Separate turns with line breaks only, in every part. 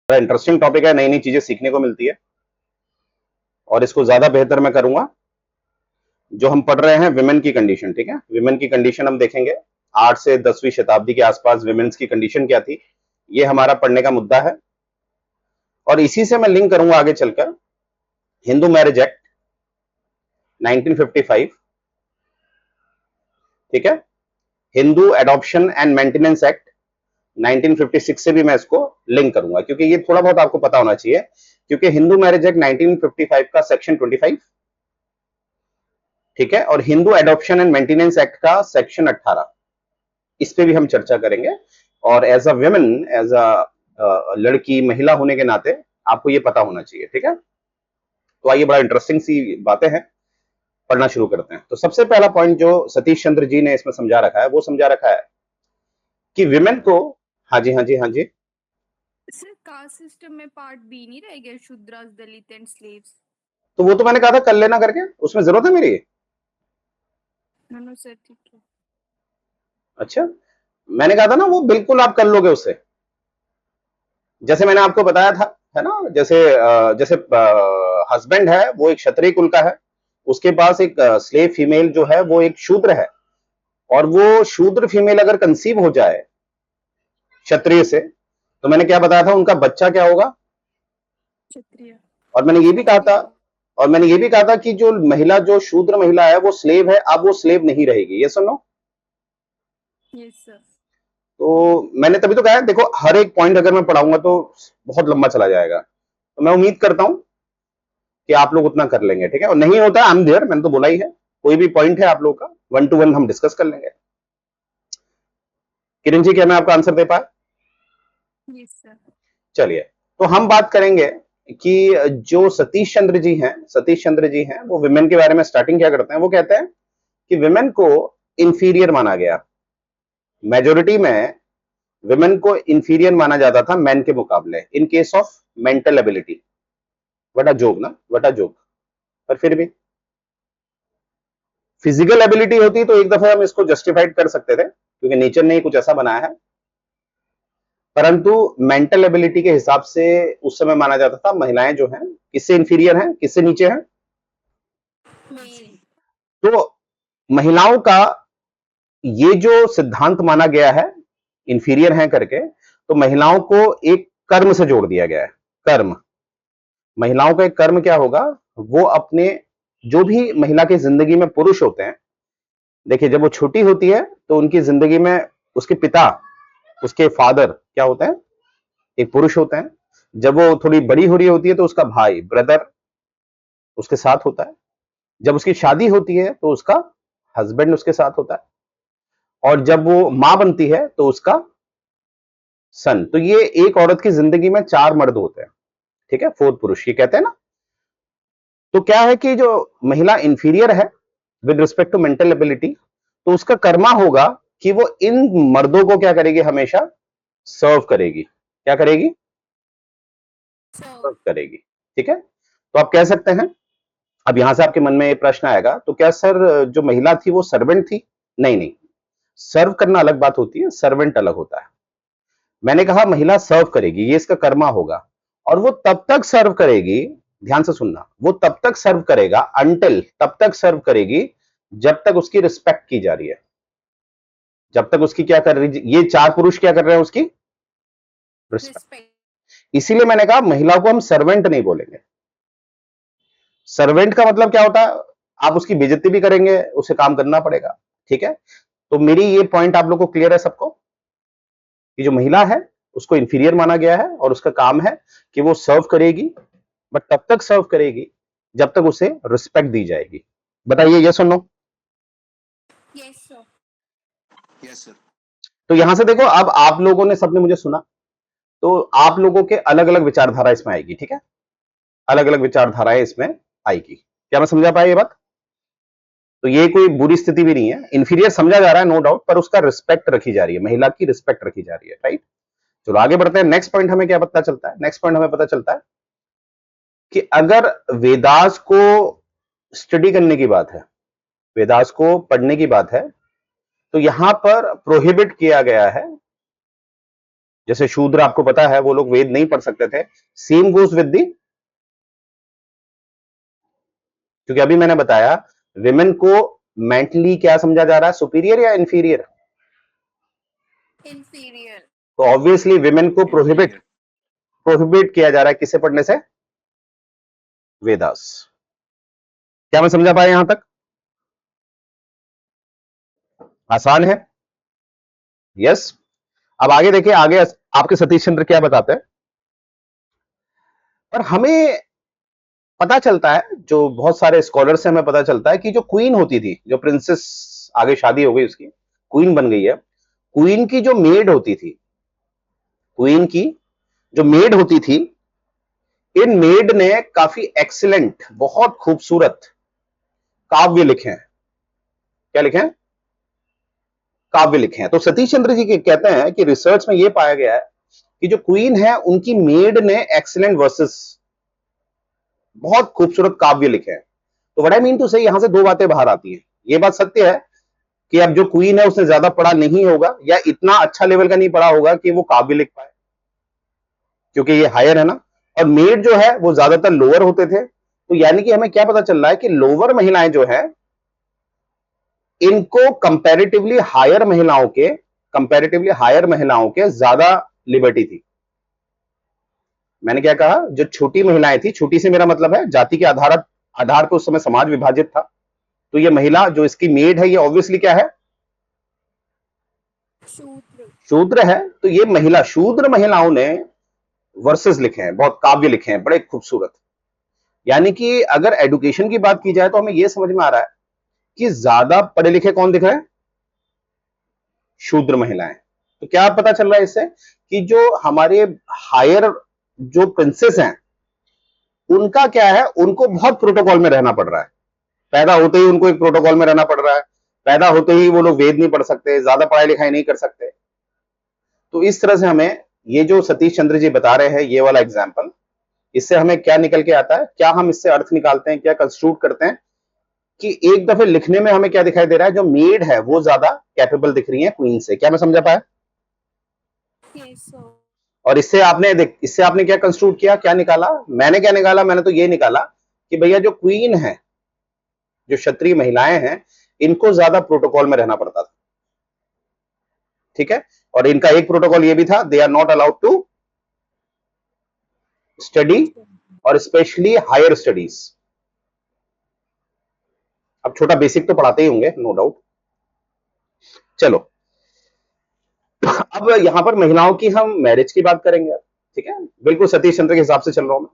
बड़ा interesting topic है, नई नई चीजें सीखने को मिलती है और इसको ज्यादा बेहतर मैं करूंगा। जो हम पढ़ रहे हैं विमेन की कंडीशन, ठीक है, विमेन की कंडीशन हम देखेंगे 8 से 10वीं शताब्दी के आसपास विमेन्स की कंडीशन क्या थी, ये हमारा पढ़ने का मुद्दा है। और इसी से मैं लिंक करूंगा आगे चलकर हिंदू मैरिज एक्ट 1955, ठीक है, Hindu adoption and maintenance act 1956 से भी मैं इसको लिंक करूंगा, क्योंकि ये थोड़ा बहुत आपको पता होना चाहिए, क्योंकि हिंदू मैरिज एक्ट 1955 का सेक्शन 25, ठीक है, और Hindu adoption and maintenance act का सेक्शन 18, इस पे भी हम चर्चा करेंगे। और as a woman, as a लड़की, महिला होने के नाते आपको ये पता होना चाहिए, ठीक है। तो आइए, बड़ा इंटरेस्टिंग सी बातें हैं, पढ़ना शुरू करते हैं। तो सबसे पहला पॉइंट जो सतीश चंद्र जी ने इसमें समझा रखा है, वो समझा रखा है कि विमेन को, हाँ जी हाँ जी हाँ जी,
सर कास्ट सिस्टम में पार्ट बी नहीं रह गया, शूद्रास, दलित एंड स्लेव्स?
तो वो तो मैंने कहा था कर लेना करके, उसमें जरूरत है मेरी?
नो सर, ठीक है।
अच्छा, मैंने कहा था ना वो बिल्कुल आप कर लोगे उससे, जैसे मैंने आपको बताया था, है ना, जैसे हस्बैंड है वो एक क्षत्रिय कुल का है, उसके पास एक स्लेव फीमेल जो है वो एक शूद्र है, और वो शूद्र फीमेल अगर कंसीव हो जाए क्षत्रिय से, तो मैंने क्या बताया था, उनका बच्चा क्या होगा?
क्षत्रिय।
और मैंने ये भी कहा था, कि जो महिला, जो शूद्र महिला है वो स्लेव है, अब वो स्लेव नहीं रहेगी, ये सुनो।
Yes sir.
तो मैंने तभी तो कहा है, देखो हर एक पॉइंट अगर मैं पढ़ाऊंगा तो बहुत लंबा चला जाएगा, तो मैं उम्मीद करता हूं कि आप लोग उतना कर लेंगे, ठीक है, और नहीं होता आई एम देयर, मैंने तो बोला ही है, कोई भी पॉइंट है आप लोग का 1 to 1 हम डिस्कस कर लेंगे। किरण जी, क्या मैं आपका आंसर दे पाया?
Yes sir.
चलिए, तो हम बात करेंगे कि जो सतीश चंद्र जी हैं, वो विमेन के बारे में स्टार्टिंग क्या करते हैं, वो कहते हैं कि विमेन को इंफीरियर माना गया, मेजोरिटी में विमेन को इंफीरियर माना जाता था मेन के मुकाबले in case of mental ability, वटा जोग ना, वटा जोग, पर फिर भी फिजिकल एबिलिटी होती तो एक दफा हम इसको जस्टिफाइड कर सकते थे, क्योंकि नेचर ने कुछ ऐसा बनाया है, परंतु मेंटल एबिलिटी के हिसाब से उस समय माना जाता था महिलाएं जो हैं किससे इंफीरियर हैं, किससे नीचे हैं? तो महिलाओं का ये जो सिद्धांत माना गया है इंफीरियर हैं करके, तो महिलाओं को एक कर्म से जोड़ दिया गया है। कर्म, महिलाओं का एक कर्म क्या होगा, वो अपने, जो भी महिला की जिंदगी में पुरुष होते हैं, देखिए जब वो छोटी होती है तो उनकी जिंदगी में उसके पिता, उसके फादर क्या होते हैं, एक पुरुष होते हैं। जब वो थोड़ी बड़ी हो रही होती है तो उसका भाई, ब्रदर उसके साथ होता है। जब उसकी शादी होती है तो उसका हस्बैंड उसके साथ होता है, और जब वो मां बनती है तो उसका सन। तो ये एक औरत की जिंदगी में 4 मर्द होते हैं, ठीक है, 4 पुरुष, ये कहते हैं ना। तो क्या है कि जो महिला इंफीरियर है with respect to mental ability, तो उसका कर्मा होगा कि वो इन मर्दों को क्या करेगी, हमेशा सर्व करेगी। क्या करेगी? सर्व करेगी, ठीक है। तो आप कह सकते हैं, अब यहां से आपके मन में ये प्रश्न आएगा, तो क्या सर जो महिला थी वो सर्वेंट थी? नहीं नहीं, सर्व करना अलग बात होती है, सर्वेंट अलग होता है। मैंने कहा महिला सर्व करेगी, ये इसका कर्मा होगा, और वो तब तक सर्व करेगी, ध्यान से सुनना, वो तब तक सर्व करेगा, अंटिल, तब तक सर्व करेगी जब तक उसकी रिस्पेक्ट की जा रही है। जब तक उसकी क्या कर रही, ये 4 पुरुष क्या कर रहे हैं, उसकी रिस्पेक्ट। इसीलिए मैंने कहा महिला को हम सर्वेंट नहीं बोलेंगे। सर्वेंट का मतलब क्या होता है, आप उसकी बेइज्जती भी करेंगे, उसे काम करना पड़ेगा, ठीक है। तो मेरी ये पॉइंट आप लोग को क्लियर है सबको, कि जो महिला है उसको इंफीरियर माना गया है, और उसका काम है कि वो सर्व करेगी, बट तब तक सर्व करेगी जब तक उसे रिस्पेक्ट दी जाएगी। बताइए यस और no?
Yes sir.
Yes sir.
तो यहां से देखो, अब आप लोगों ने, सबने मुझे सुना, तो आप लोगों के अलग अलग विचारधारा इसमें आएगी, ठीक है, अलग अलग विचारधाराएं इसमें आएगी। क्या मैं समझा पाया ये बात? तो ये कोई बुरी स्थिति भी नहीं है, इंफीरियर समझा जा रहा है नो डाउट, पर उसका रिस्पेक्ट रखी जा रही है, महिला की रिस्पेक्ट रखी जा रही है, राइट। चलो आगे बढ़ते हैं। नेक्स्ट पॉइंट हमें क्या पता चलता है? नेक्स्ट पॉइंट हमें पता चलता है कि अगर वेदास को स्टडी करने की बात है, वेदास को पढ़ने की बात है, तो यहां पर प्रोहिबिट किया गया है जैसे शूद्र आपको पता है वो लोग वेद नहीं पढ़ सकते थे, सेम गोज विद दी, क्योंकि अभी मैंने बताया विमेन को मेंटली क्या समझा जा रहा है, सुपीरियर या इंफीरियर?
inferior.
तो ऑब्वियसली विमेन को प्रोहिबिट किया जा रहा है किसे पढ़ने से? वेदास। क्या मैं समझा पाया यहां तक? आसान है? यस। अब आगे देखिए, आगे आपके सतीश चंद्र क्या बताते हैं। और हमें पता चलता है, जो बहुत सारे स्कॉलर से हमें पता चलता है कि जो क्वीन होती थी, जो प्रिंसेस आगे शादी हो गई उसकी, क्वीन बन गई है, क्वीन की जो मेड होती थी, क्वीन की जो मेड होती थी, इन मेड ने काफी एक्सीलेंट, बहुत खूबसूरत काव्य लिखे हैं। क्या लिखे हैं? काव्य लिखे हैं। तो सतीश चंद्र जी कहते हैं कि रिसर्च में यह पाया गया है कि जो क्वीन है उनकी मेड ने एक्सीलेंट वर्सेस, बहुत खूबसूरत काव्य लिखे हैं। तो व्हाट आई मीन टू से, यहां से दो बातें बाहर आती हैं। ये बात सत्य है कि अब जो क्वीन है उसने ज्यादा पढ़ा नहीं होगा या इतना अच्छा लेवल का नहीं पढ़ा होगा कि वो काव्य लिख पाए, क्योंकि ये हायर है ना, और मेड जो है वो ज्यादातर लोअर होते थे। तो यानी कि हमें क्या पता चल रहा है कि लोअर महिलाएं जो है, इनको कंपैरेटिवली हायर महिलाओं के ज्यादा लिबर्टी थी। मैंने क्या कहा? जो छोटी महिलाएं थी, छोटी से मेरा मतलब है जाति के आधार पर उस समय समाज विभाजित था। तो ये महिला जो इसकी मेड है, ये ऑब्वियसली क्या है? शूद्र है। तो ये महिला, शूद्र महिलाओं ने वर्सेस लिखे हैं, बहुत काव्य लिखे हैं, बड़े खूबसूरत। यानी कि अगर एडुकेशन की बात की जाए तो हमें यह समझ में आ रहा है कि ज्यादा पढ़े लिखे कौन दिख रहे हैं? शूद्र महिलाएं। तो क्या पता चल रहा है इससे कि जो हमारे हायर जो प्रिंसेस हैं, उनका क्या है, उनको बहुत प्रोटोकॉल में रहना पड़ रहा है। पैदा होते ही उनको एक प्रोटोकॉल में रहना पड़ रहा है, पैदा होते ही वो लोग वेद नहीं पढ़ सकते, ज्यादा पढ़ाई लिखाई नहीं कर सकते। तो इस तरह से हमें ये जो सतीश चंद्र जी बता रहे हैं, ये वाला एग्जाम्पल, इससे हमें क्या निकल के आता है, क्या हम इससे अर्थ निकालते हैं, क्या कंस्ट्रूट करते हैं कि एक दफे लिखने में हमें क्या दिखाई दे रहा है, जो मेड है वो ज्यादा कैपेबल दिख रही है क्वीन से। क्या मैं समझा पाया? और इससे आपने क्या कंस्ट्रूट किया, क्या निकाला? मैंने क्या निकाला? मैंने तो ये निकाला कि भैया जो क्वीन है, जो क्षत्रिय महिलाएं हैं, इनको ज्यादा प्रोटोकॉल में रहना पड़ता था। ठीक है? और इनका एक प्रोटोकॉल ये भी था, they are not allowed to study और स्पेशली हायर स्टडीज। अब छोटा बेसिक तो पढ़ाते ही होंगे, नो डाउट। चलो, अब यहां पर महिलाओं की हम मैरिज की बात करेंगे। ठीक है? बिल्कुल सतीश चंद्र के हिसाब से चल रहा हूं मैं।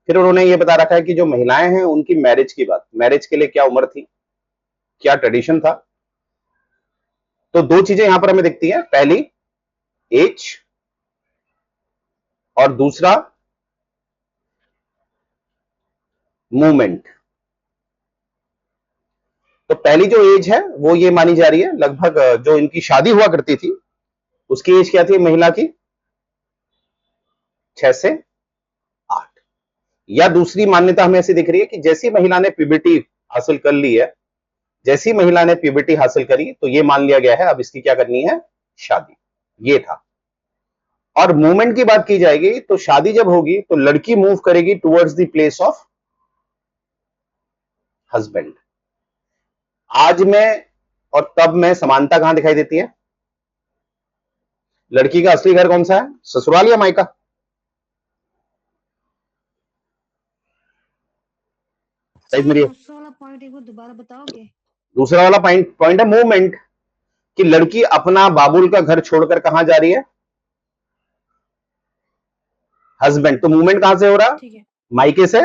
फिर उन्होंने ये बता रखा है कि जो महिलाएं हैं उनकी मैरिज की बात, मैरिज के लिए क्या उम्र थी, क्या ट्रेडिशन था। तो दो चीजें यहां पर हमें दिखती हैं, पहली एज और दूसरा मूवमेंट। तो पहली जो एज है वो ये मानी जा रही है, लगभग जो इनकी शादी हुआ करती थी उसकी एज क्या थी महिला की? 6 से 8। या दूसरी मान्यता हमें ऐसी दिख रही है कि जैसी महिला ने प्यूबर्टी हासिल कर ली है, जैसी महिला ने प्यूबर्टी हासिल करी, तो ये मान लिया गया है अब इसकी क्या करनी है? शादी। ये था। और मूवमेंट की बात की जाएगी तो शादी जब होगी तो लड़की मूव करेगी towards the place of husband. आज में और तब में समानता कहां दिखाई देती है? लड़की का असली घर कौन सा है, ससुराल या मायका?
दूसरा वाला पॉइंट एक बार दोबारा बताओगे?
दूसरा वाला पॉइंट है मूवमेंट, कि लड़की अपना बाबुल का घर छोड़कर कहां जा रही है? हस्बैंड। तो मूवमेंट कहां से हो रहा? मायके से।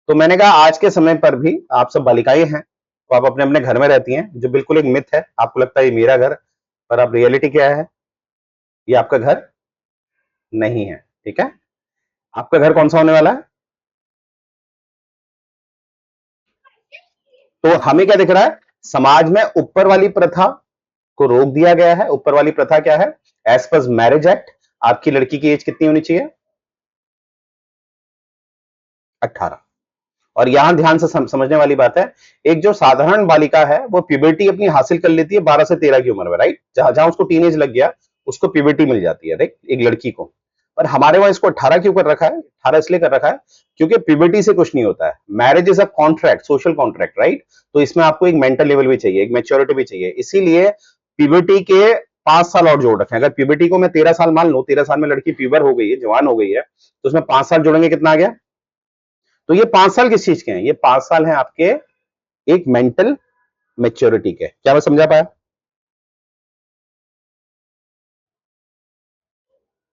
तो मैंने कहा आज के समय पर भी आप सब बालिकाएं हैं, तो आप अपने अपने घर में रहती हैं, जो बिल्कुल एक मिथ है। आपको लगता है ये मेरा घर, पर अब रियलिटी क्या है? ये आपका घर नहीं है। ठीक है? आपका घर कौन सा होने वाला है? तो हमें क्या दिख रहा है? समाज में ऊपर वाली प्रथा को रोक दिया गया है। ऊपर वाली प्रथा क्या है? एज पर मैरिज एक्ट आपकी लड़की की एज कितनी होनी चाहिए? 18। और यहां ध्यान से समझने वाली बात है, एक जो साधारण बालिका है वो प्यूबर्टी अपनी हासिल कर लेती है 12 से 13 की उम्र में, राइट? जहां जहां उसको टीनेज लग गया उसको प्यूबर्टी मिल जाती है, राइट, एक लड़की को। पर हमारे वहां इसको 18 क्यों कर रखा है? 18 इसलिए कर रखा है क्योंकि प्यूबर्टी से कुछ नहीं होता है। Marriage is a contract, social contract, right. तो इसमें आपको एक मेंटल लेवल भी चाहिए, एक मैच्योरिटी भी चाहिए, इसीलिए प्यूबर्टी के 5 साल और जोड़ रखे हैं। अगर प्यूबर्टी को मैं 13 साल मान लूं, 13 साल में लड़की प्यूबर हो गई है, जवान हो गई है, तो उसमें 5 साल जोड़ेंगे, कितना आ गया? तो ये 5 साल किस चीज के हैं? ये 5 साल हैं आपके एक मेंटल मैच्योरिटी के। क्या मैं समझा पाया?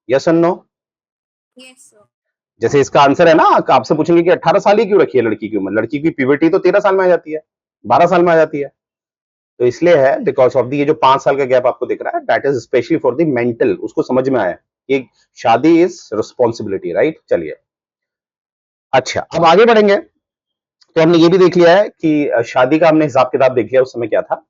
यस और नो?
Yes sir.
जैसे इसका आंसर है ना, आपसे पूछेंगे कि 18 साल ही क्यों रखी है लड़की की उम्र? लड़की की प्यूबर्टी तो 13 साल में आ जाती है, 12 साल में आ जाती है। तो इसलिए है बिकॉज ऑफ दी ये जो 5 साल का गैप आपको दिख रहा है, that is specially for the mental. उसको समझ में आया कि शादी इज रिस्पॉन्सिबिलिटी, राइट। चलिए, अच्छा, अब आगे बढ़ेंगे। तो हमने ये भी देख लिया है कि शादी का हमने हिसाब किताब देख लिया, उस समय क्या था।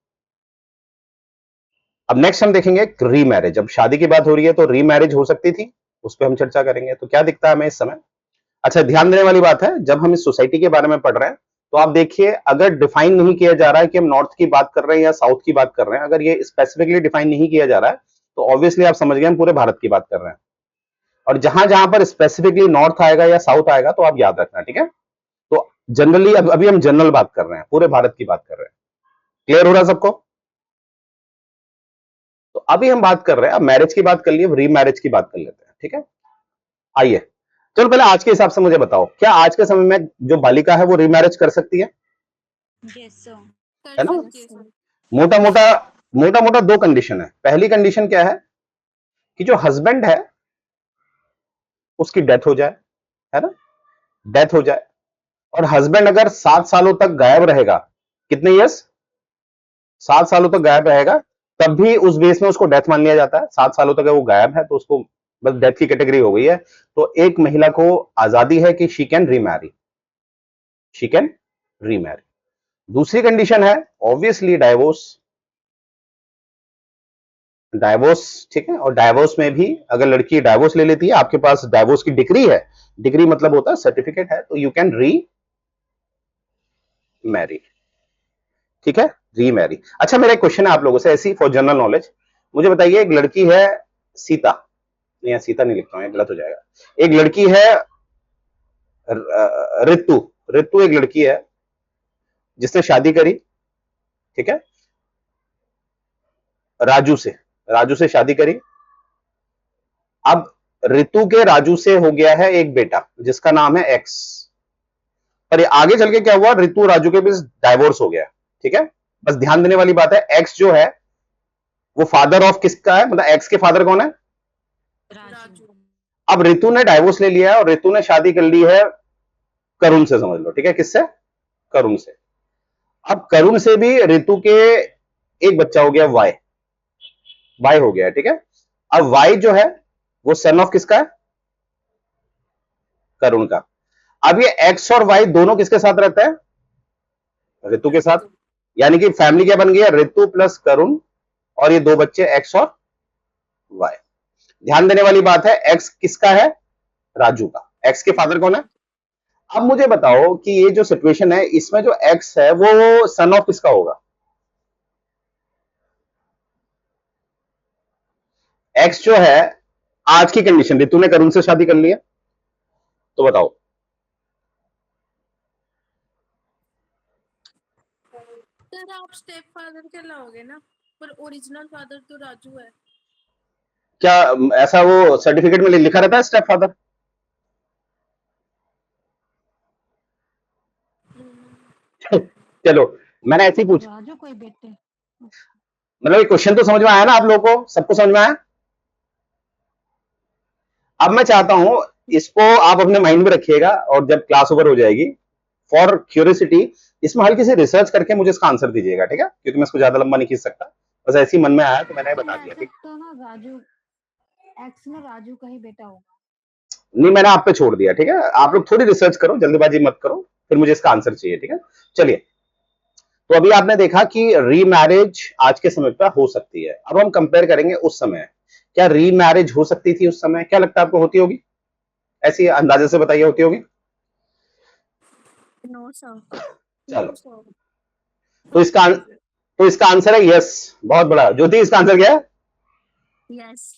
अब नेक्स्ट हम देखेंगे रीमैरिज। अब शादी की बात हो रही है तो रीमैरिज हो सकती थी, उस पर हम चर्चा करेंगे। तो क्या दिखता है हमें इस समय? अच्छा, ध्यान देने वाली बात है, जब हम इस सोसाइटी के बारे में पढ़ रहे हैं तो आप देखिए, अगर डिफाइन नहीं किया जा रहा है कि हम नॉर्थ की बात कर रहे हैं या साउथ की बात कर रहे हैं, अगर ये स्पेसिफिकली डिफाइन नहीं किया जा रहा है तो ऑब्वियसली आप समझ गए हम पूरे भारत की बात कर रहे हैं। और जहां जहां पर स्पेसिफिकली नॉर्थ आएगा या साउथ आएगा तो आप याद रखना, ठीक है। तो जनरली अभी हम जनरल बात कर रहे हैं, पूरे भारत की बात कर रहे हैं। क्लियर हो रहा है सबको? तो अभी हम बात कर रहे हैं, अब मैरिज की बात कर लिए, रीमैरिज की बात कर लेते हैं, ठीक है। आइए, चलो पहले आज के हिसाब से मुझे बताओ, क्या आज के समय में जो बालिका है वो रीमैरिज कर सकती है?
Yes sir.
है ना?
सकती है सर।
मोटा मोटा दो कंडीशन है। पहली कंडीशन क्या है कि जो हस्बैंड है उसकी डेथ हो जाए, है ना, डेथ हो जाए। और हस्बैंड अगर 7 सालों तक गायब रहेगा, कितने इयर्स? 7 सालों तक गायब रहेगा, तब भी उस बेस में उसको डेथ मान लिया जाता है। 7 सालों तक वो गायब है तो उसको बस डेथ की कैटेगरी हो गई है। तो एक महिला को आजादी है कि she can remarry, she can remarry. दूसरी कंडीशन है ऑब्वियसली डाइवोर्स, डाइवोर्स, ठीक है। और डाइवोर्स में भी अगर लड़की डाइवोर्स ले लेती है, आपके पास डाइवोर्स की डिग्री है, डिग्री मतलब होता है सर्टिफिकेट है, तो यू कैन री मैरी, ठीक है, री मैरी। अच्छा, मेरा एक क्वेश्चन है आप लोगों से, ऐसी फॉर जनरल नॉलेज, मुझे बताइए, एक लड़की है सीता, नहीं सीता नहीं लिखता हूं, गलत हो जाएगा। एक लड़की है ऋतु, ऋतु एक लड़की है जिसने शादी करी, ठीक है, राजू से, राजू से शादी करी। अब ऋतु के राजू से हो गया है एक बेटा जिसका नाम है एक्स। पर आगे चल के क्या हुआ, ऋतु राजू के बीच डाइवोर्स हो गया, ठीक है। बस ध्यान देने वाली बात है, एक्स जो है वो फादर ऑफ किसका है, मतलब एक्स के फादर कौन है?
राजू।
अब ऋतु ने डाइवोर्स ले लिया है और ऋतु ने शादी कर ली है करुण से, समझ लो, ठीक है। किससे? करुण से। अब करुण से भी ऋतु के एक बच्चा हो गया, वाई, वाई हो गया, ठीक है। अब वाई जो है वो सन ऑफ किसका है? करुण का। अब ये एक्स और वाई दोनों किसके साथ रहता है? ऋतु के साथ। यानी कि फैमिली क्या बन गई है? ऋतु प्लस करुण, और ये दो बच्चे एक्स और वाई। ध्यान देने वाली बात है, एक्स किसका है? राजू का। एक्स के फादर कौन है? अब मुझे बताओ कि ये जो सिचुएशन है इसमें जो एक्स है वो सन ऑफ किसका होगा? एक्स जो है, आज की कंडीशन, ऋतु ने करुण से शादी कर ली है, तो बताओ।
सर आप स्टेप फादर के लाओगे ना, पर ओरिजिनल फादर तो राजू है।
क्या ऐसा वो सर्टिफिकेट में लिखा रहता है स्टेप फादर? चलो, मैंने ऐसे ही पूछ,
राजू कोई बेटे।
मतलब ये क्वेश्चन तो समझ में आया ना आप लोगों को? सबको समझ में आया? अब मैं चाहता हूं इसको आप अपने माइंड में रखिएगा, और जब क्लास ओवर हो जाएगी, फॉर क्यूरियोसिटी इसमें हल्की सी रिसर्च करके मुझे इसका आंसर दीजिएगा, ठीक है, क्योंकि मैं इसको ज्यादा लंबा नहीं खींच सकता। बस ऐसे ही मन में आया तो मैंने बता दिया, ठीक।
तो ना राजू एक्स में राजू का ही बेटा होगा।
नहीं, मैंने आप पे छोड़ दिया, ठीक है। आप लोग थोड़ी रिसर्च करो, जल्दबाजी मत करो, फिर मुझे इसका आंसर चाहिए, ठीक है। चलिए, तो अभी आपने देखा कि रीमैरिज आज के समय पर हो सकती है। अब हम कंपेयर करेंगे उस समय, क्या रीमैरिज हो सकती थी उस समय? क्या लगता है आपको, होती होगी? ऐसी अंदाजे से बताइए, होती होगी?
No sir.
चलो, तो इसका आंसर है यस। बहुत बड़ा। ज्योति, इसका आंसर क्या है?
यस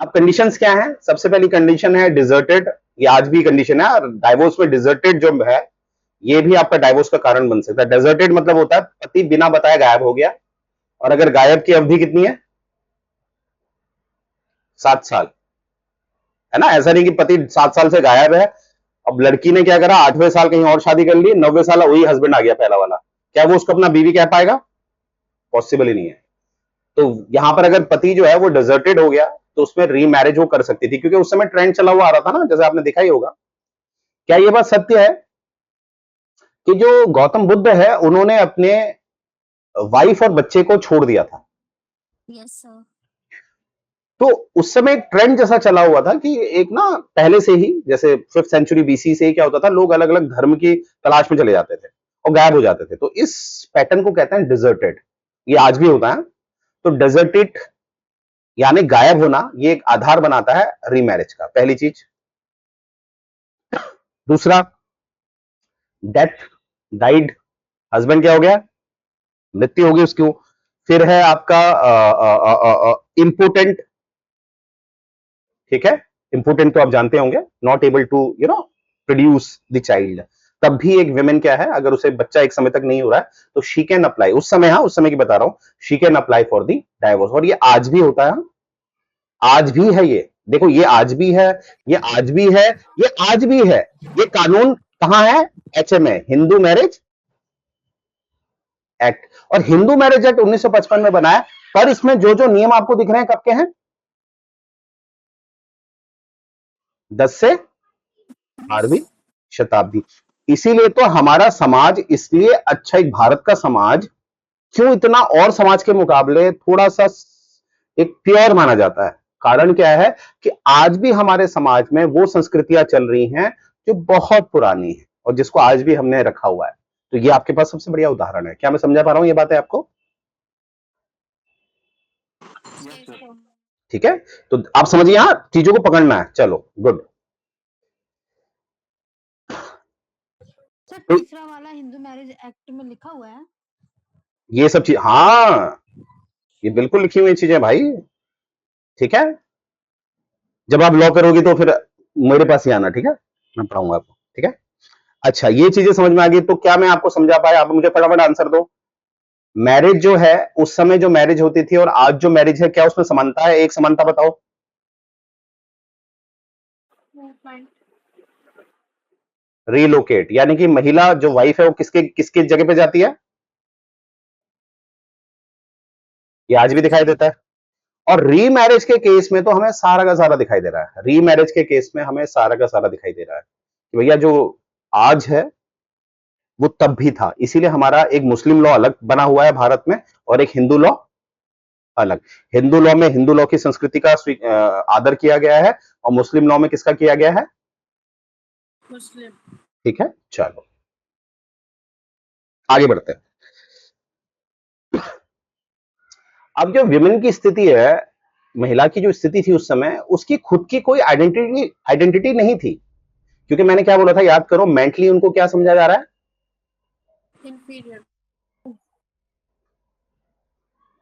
अब कंडीशंस क्या हैं? सबसे पहली कंडीशन है डिजर्टेड, ये आज भी कंडीशन है, और डाइवोर्स में डिजर्टेड जो है ये भी आपका डाइवोर्स का कारण बन सकता है। डिजर्टेड मतलब होता है पति बिना बताए गायब हो गया, और अगर गायब की अवधि कितनी है? 7 साल, है ना? ऐसा नहीं कि पति 7 साल से गायब है, अब लड़की ने क्या करा, 8वें साल कहीं और शादी कर ली, 9वें साल वही हस्बैंड आ गया पहला वाला, क्या वो उसको अपना बीवी कह पाएगा? पॉसिबल ही नहीं है। तो यहां पर अगर पति जो है वो डिजर्टेड हो गया तो उसमें रीमैरिज वो कर सकती थी, क्योंकि उस समय ट्रेंड चला हुआ आ रहा था ना, जैसे आपने देखा ही होगा। क्या ये बात सत्य है कि जो गौतम बुद्ध है उन्होंने अपने वाइफ और बच्चे को छोड़ दिया था?
यस सर
तो उस समय एक ट्रेंड जैसा चला हुआ था कि एक ना पहले से ही, जैसे 5th सेंचुरी बीसी से ही क्या होता था, लोग अलग अलग धर्म की तलाश में चले जाते थे और गायब हो जाते थे। तो इस पैटर्न को कहते हैं डिजर्टेड, ये आज भी होता है। तो डिजर्टेड यानी गायब होना, ये एक आधार बनाता है रीमैरिज का, पहली चीज। दूसरा, डेथ, डाइड, हस्बैंड क्या हो गया, मृत्यु होगी उसकी। फिर है आपका इम्पोर्टेंट, ठीक है, इंपोर्टेंट तो आप जानते होंगे, not able to produce the child. तब भी एक विमेन क्या है, अगर उसे बच्चा एक समय तक नहीं हो रहा है तो शी कैन अप्लाई, उस समय, हाँ उस समय की बता रहा हूं, she can apply for the divorce. और ये आज भी होता है, आज भी है ये, देखो ये आज भी है, ये आज भी है, ये आज भी है। ये कानून कहां है? HMA, Hindu marriage act. और हिंदू मैरिज एक्ट 1955 में बना है, पर इसमें जो जो नियम आपको दिख रहे हैं कब के हैं? 10 से 12वीं शताब्दी। इसीलिए तो हमारा समाज इसलिए अच्छा, एक भारत का समाज क्यों इतना और समाज के मुकाबले थोड़ा सा एक प्योर माना जाता है? कारण क्या है कि आज भी हमारे समाज में वो संस्कृतियां चल रही हैं जो बहुत पुरानी है और जिसको आज भी हमने रखा हुआ है। तो ये आपके पास सबसे बढ़िया उदाहरण है। क्या मैं समझा पा रहा हूं ये बातें आपको?
Yes, sir.
ठीक है, तो आप समझिए, हाँ चीजों को पकड़ना है। चलो गुड।
सर
तो
तीसरा वाला हिंदू मैरिज एक्ट में लिखा हुआ है।
ये सब चीज, हाँ ये बिल्कुल लिखी हुई चीजें भाई, ठीक है। जब आप लॉ करोगे तो फिर मेरे पास ही आना, ठीक है, मैं पढ़ाऊंगा आपको, ठीक है। अच्छा, ये चीजें समझ में आ गई, तो क्या मैं आपको समझा पाया? आप मुझे फटाफट आंसर दो। मैरिज जो है, उस समय जो मैरिज होती थी और आज जो मैरिज है, क्या उसमें समानता है? एक समानता बताओ। रीलोकेट, यानी कि महिला जो वाइफ है वो किसके किसके जगह पे जाती है? ये आज भी दिखाई देता है। और रीमैरिज के केस में तो हमें सारा का सारा दिखाई दे रहा है। रीमैरिज के केस में हमें सारा का सारा दिखाई दे रहा है कि भैया जो आज है वो तब भी था। इसीलिए हमारा एक मुस्लिम लॉ अलग बना हुआ है भारत में और एक हिंदू लॉ अलग। हिंदू लॉ में हिंदू लॉ की संस्कृति का आदर किया गया है और मुस्लिम लॉ में किसका किया गया है?
मुस्लिम।
ठीक है, चलो आगे बढ़ते हैं। अब जो विमेन की स्थिति है, महिला की जो स्थिति थी उस समय, उसकी खुद की कोई आइडेंटिटी नहीं थी, क्योंकि मैंने क्या बोला था याद करो, मेंटली उनको क्या समझा जा रहा है?
इंफीरियर।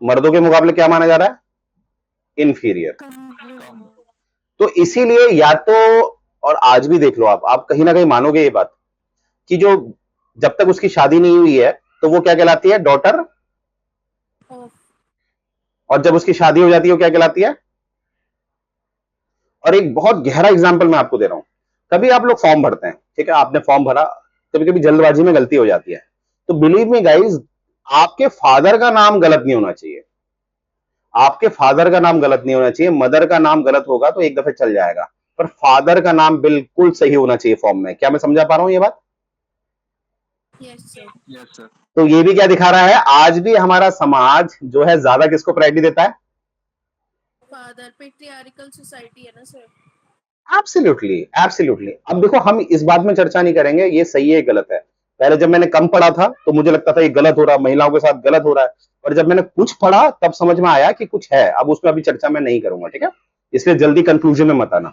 मर्दों के मुकाबले क्या माना जा रहा है? इंफीरियर। तो इसीलिए या तो, और आज भी देख लो आप कहीं ना कहीं मानोगे ये बात कि जो जब तक उसकी शादी नहीं हुई है तो वो क्या कहलाती है? डॉटर। और जब उसकी शादी हो जाती है वो क्या कहलाती है? और एक बहुत गहरा एग्जांपल मैं आपको दे रहा हूं। कभी आप लोग फॉर्म भरते हैं, ठीक है, आपने फॉर्म भरा, कभी कभी जल्दबाजी में गलती हो जाती है, तो बिलीव मी गाइस, आपके फादर का नाम गलत नहीं होना चाहिए। आपके फादर का नाम गलत नहीं होना चाहिए। मदर का नाम गलत होगा तो एक दफे चल जाएगा, पर फादर का नाम बिल्कुल सही होना चाहिए फॉर्म में। क्या मैं समझा पा रहा हूं ये बात?
Yes sir.
Yes, sir.
तो ये भी क्या दिखा रहा है? आज भी हमारा समाज जो है ज्यादा किसको प्रायोरिटी देता है?
फादर। पेट्रियार्कल सोसाइटी है ना सर।
Absolutely, absolutely. अब देखो, हम इस बात में चर्चा नहीं करेंगे ये सही है गलत है। पहले जब मैंने कम पढ़ा था तो मुझे लगता था ये गलत हो रहा है, महिलाओं के साथ गलत हो रहा है, और जब मैंने कुछ पढ़ा तब समझ में आया कि कुछ है। अब उसमें अभी चर्चा मैं नहीं करूंगा, ठीक है, इसलिए जल्दी कंक्लूजन में मत आना।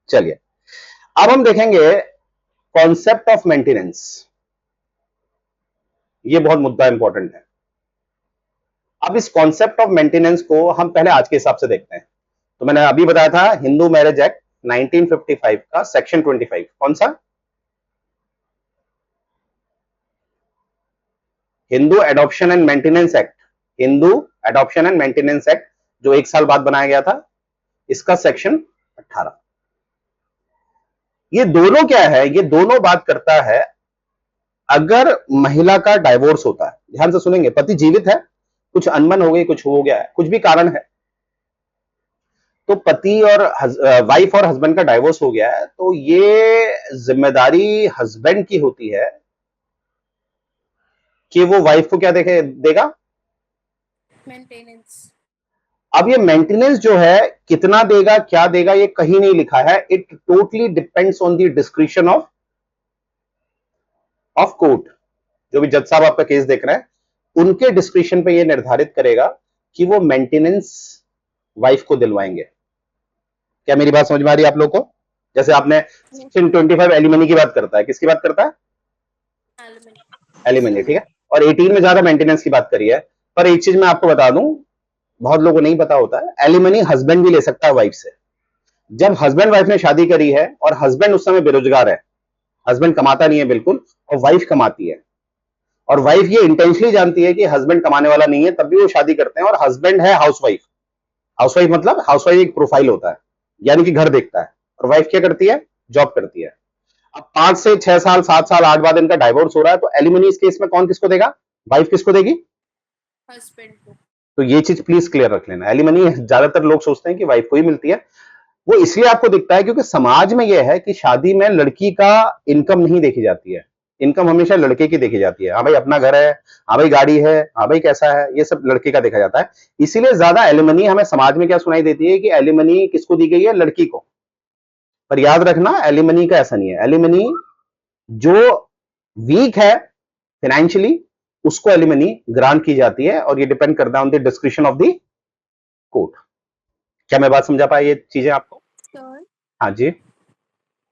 चलिए, अब हम देखेंगे कॉन्सेप्ट ऑफ मेंटेनेंस। ये बहुत मुद्दा इंपॉर्टेंट है। अब इस कॉन्सेप्ट ऑफ मेंटेनेंस को हम पहले आज के हिसाब से देखते हैं। तो मैंने अभी बताया था हिंदू मैरिज एक्ट 1955 का सेक्शन 25, कौन सा? Hindu adoption and maintenance act, Hindu adoption and maintenance act जो 1 साल बाद बनाया गया था, इसका सेक्शन 18। ये दोनों क्या है? ये दोनों बात करता है अगर महिला का डाइवोर्स होता है, ध्यान से सुनेंगे, पति जीवित है, कुछ अनबन हो गई, कुछ हो गया है, कुछ भी कारण है, तो पति और वाइफ और हस्बैंड का डाइवोर्स हो गया है, तो ये जिम्मेदारी हस्बैंड की होती है कि वो वाइफ को क्या देगा?
मेंटेनेंस।
अब ये मेंटेनेंस जो है कितना देगा, क्या देगा, ये कहीं नहीं लिखा है। It totally depends on the description of court. जो भी जज साहब आपका केस देख रहे हैं, उनके डिस्क्रिप्शन पे ये निर्धारित करेगा कि वो मेंटेनेंस वाइफ को दिलवाएंगे। क्या मेरी बात समझ में आ रही है आप लोग को? जैसे आपने सेक्शन 25 एलिमनी की बात करता है, किसकी बात करता है? एलिमनी, ठीक है। और 18 में ज्यादा मेंटेनेंस की बात करी है। पर एक चीज मैं आपको बता दूं, बहुत लोगों को नहीं पता होता है, एलिमनी हस्बैंड भी ले सकता है वाइफ से। जब हस्बैंड वाइफ ने शादी करी है और हस्बैंड उस समय बेरोजगार है, हस्बैंड कमाता नहीं है बिल्कुल, और वाइफ कमाती है, और वाइफ ये इंटेंशनली जानती है कि हस्बैंड कमाने वाला नहीं है, तब भी वो शादी करते हैं, और हस्बैंड है हाउसवाइफ। हाउसवाइफ मतलब हाउसवाइफ एक प्रोफाइल होता है, यानी कि घर देखता है, और वाइफ क्या करती है? जॉब करती है। अब 5 से 6 साल, 7 साल, 8 बाद इनका डाइवोर्स हो रहा है, तो एलिमनी इस केस में कौन किसको देगा? वाइफ किसको देगी?
हस्बैंड को।
तो ये चीज प्लीज क्लियर रख लेना। एलिमनी ज्यादातर लोग सोचते हैं कि वाइफ को ही मिलती है, वो इसलिए आपको दिखता है क्योंकि समाज में यह है कि शादी में लड़की का इनकम नहीं देखी जाती है, इनकम हमेशा लड़के की देखी जाती है। हाँ भाई अपना घर है, हाँ भाई गाड़ी है, हाँ भाई कैसा है, ये सब लड़के का देखा जाता है। इसीलिए ज्यादा एलिमनी हमें समाज में क्या सुनाई देती है कि एलिमनी किसको दी गई है? लड़की को। पर याद रखना एलिमनी का ऐसा नहीं है। एलिमनी जो वीक है फाइनेंशियली, उसको एलिमनी ग्रांट की जाती है, और ये डिपेंड करता है on the description of the court. क्या मैं बात समझा पाया ये चीजें आपको?
सर
हाँ जी।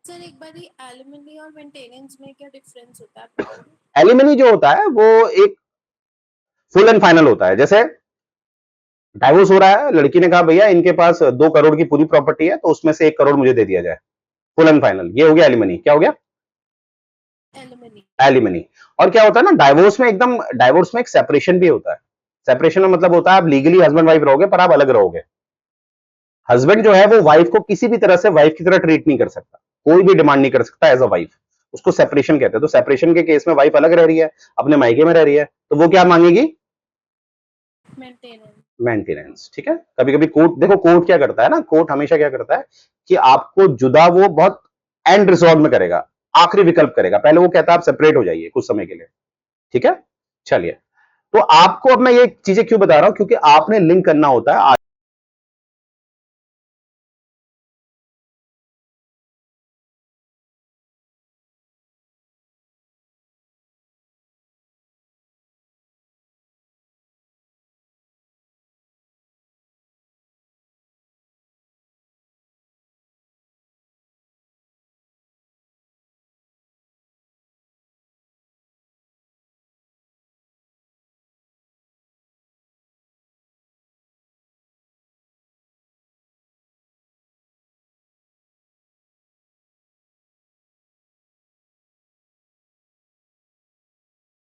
सर एक बार ही एलिमनी और मेंटेनेंस में क्या डिफरेंस होता है?
एलिमनी जो होता है वो एक फुल एंड फाइनल होता है। जैसे डाइवोर्स हो रहा है, लड़की ने कहा भैया इनके पास 2 करोड़ की पूरी प्रॉपर्टी है, तो उसमें से 1 करोड़ मुझे दे दिया जाए, फुल एंड फाइनल, ये हो गया एलिमनी। क्या हो गया?
एलिमनी।
एलिमनी। और क्या होता है ना, डाइवोर्स में एक सेपरेशन भी होता है। सेपरेशन में मतलब होता है आप लीगली हस्बैंड वाइफ रहोगे, पर आप अलग रहोगे। हस्बैंड जो है वो वाइफ को किसी भी तरह से वाइफ की तरह ट्रीट नहीं कर सकता, कोई भी डिमांड नहीं कर सकता एज अ वाइफ, उसको सेपरेशन कहते हैं। तो सेपरेशन के केस में वाइफ अलग रह रही है, अपने मायके में रह रही है, तो वो क्या मांगेगी? मेंटेनेंस, ठीक है। कभी कभी कोर्ट, देखो कोर्ट क्या करता है ना, कोर्ट हमेशा क्या करता है कि आपको जुदा वो बहुत एंड रिजॉर्ट में करेगा, आखिरी विकल्प करेगा। पहले वो कहता है आप सेपरेट हो जाइए कुछ समय के लिए, ठीक है। चलिए, तो आपको अब मैं ये चीजें क्यों बता रहा हूं, क्योंकि आपने लिंक करना होता है